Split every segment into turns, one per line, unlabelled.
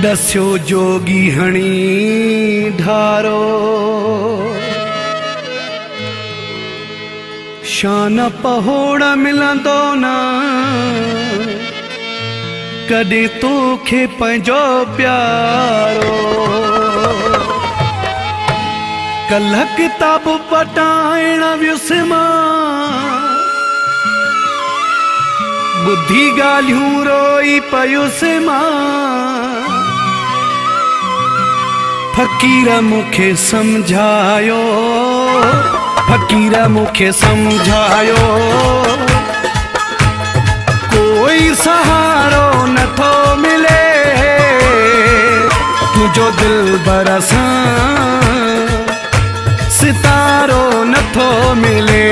दस्यो जोगी हणी ढारो शान पहोड़ मिलंदो न कदे तोखे पंहिंजो प्यारो। कल्ह किताब पटाइण वियुसि मां बुद्धि ॻाल्हियूं रोई पयुसि मां। फ़कीर मूंखे सम्झायो फ़कीर मूंखे सम्झायो कोई सहारो नथो मिले तुझो दिलबर सां सितारो नथो मिले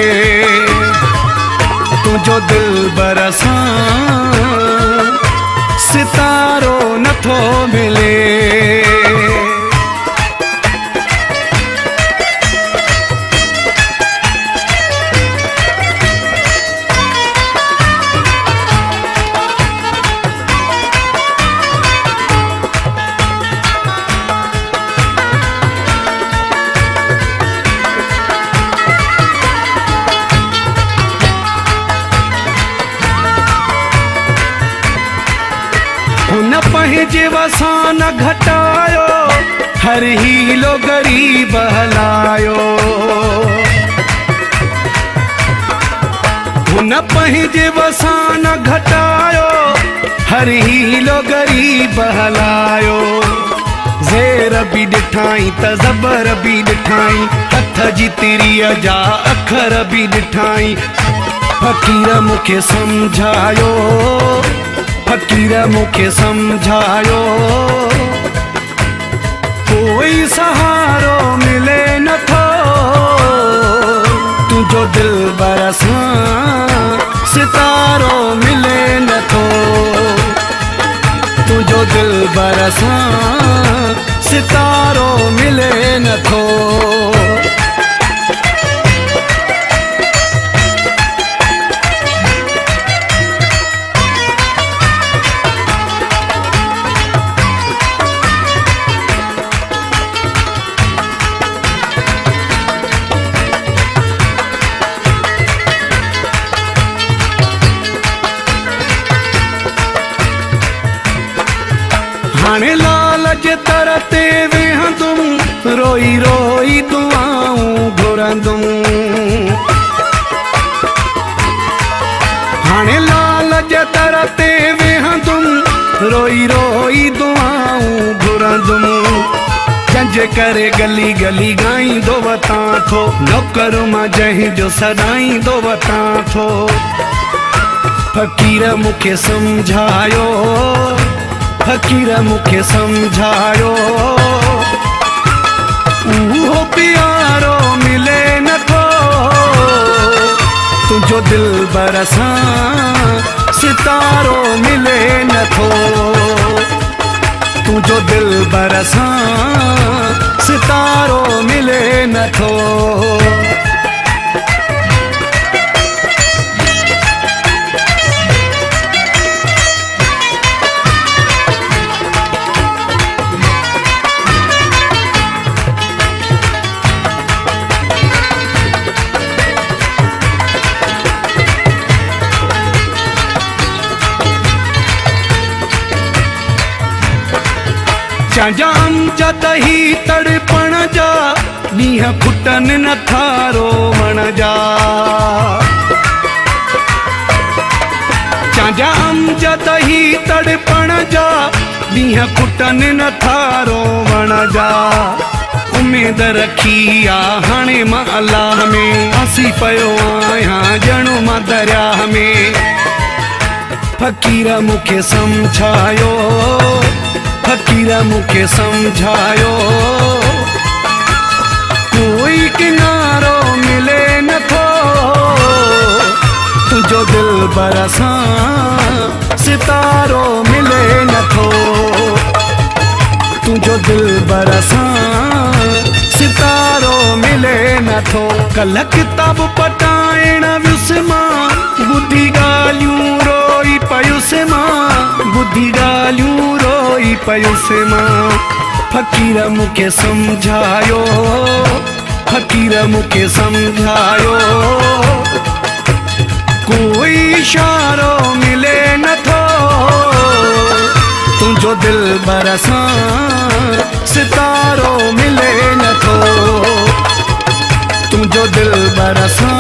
तुझो दिलबर सां सितारो नथो मिले। हुन पंहिंजे वसां न घटायो हर हीलो गरीब हलायो। हुन पंहिंजे वसां न घटायो हर हीलो गरीब हलायो। ज़ेर बि ॾिठाई त ज़बर बि ॾिठाई हथ जी तिरीअ जा अखर बि ॾिठाई। फ़कीर मूंखे सम्झायो फ़कीर मूंखे सम्झायो कोई सहारो मिले नथो तुझो दिलबर सां सितारो मिले नथो तुझो दिलबर सां सितारो मिले नथो। हाणे लालच दर ते वेहंदुमि रोई रोई दुआऊं घुरंदुमि। हाणे लालच दर ते वेहंदुमि रोई रोई दुआऊं घुरंदुमि। जंज करे गली गली ॻाईंदो वतां थो नौकर मां जंहिंजो सॾाईंदो वतां थो। फ़कीर मूंखे सम्झायो फ़कीर मूंखे सम्झायो उहो प्यारो मिले नथो तुझो दिलबर सां सितारो मिले नथो तुझो दिलबर सां सितारो मिले नथो। जा अमजद ही तड़पण जा ॾींहं खुटनि नथा रोवण जा। जा अमजद ही तड़पण जा ॾींहं खुटनि नथा रोवण जा। उमेद रखी आ हाणे मां अल्लाह में फासी पियो आहियां ॼणो मां दरियाह में। फ़कीर मूंखे सम्झायो फ़कीर मूंखे सम्झायो कोई किनारो मिले नथो तुझो दिलबर सां सितारो मिले नथो तुझो दिलबर सां सितारो मिले नथो। कल्ह किताब पटाइण वियुसि मां बुद्धि ॻाल्हियूं रोई पयुसि मां बुद्धि ॻाल्हियूं रोई रोई पयुसि मां फ़क़ीर मूंखे सम्झायो फ़क़ीर मूंखे सम्झायो कोई इशारो मिले नथो तुंहिंजो दिलबर सां सितारो मिले नथो तुंहिंजो दिलबर सां